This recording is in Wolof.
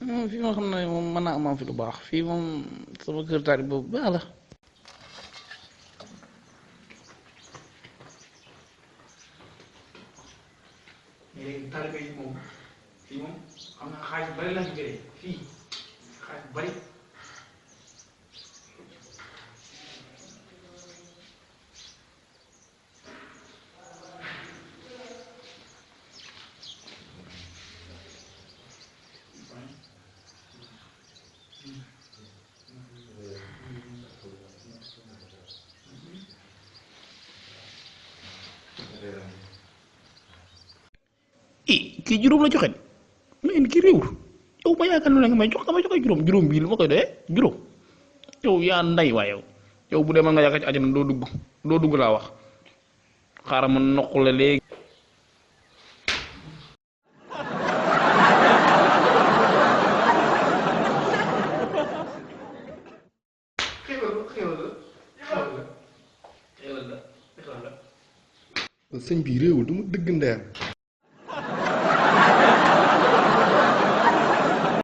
fii ma xam ne moom mën naa am fi lu baax fii moom sama kër taari boobu baax la. léegi taalibe yi moom fii moom xam naa xaalis bari la ñu jëlee fii xaalis bari. kii juróom la joxe mais kii réewul yow ma yaakaar ne nga may jox dama joxe juróom bii lu ma koy doyee juróom yow yaa nday waa yow bu dee man nga yaakaar ci àjjana doo dugg laa wax xaaral ma noq la léegi. sëñ bi réewul du ma dëgg ndeyam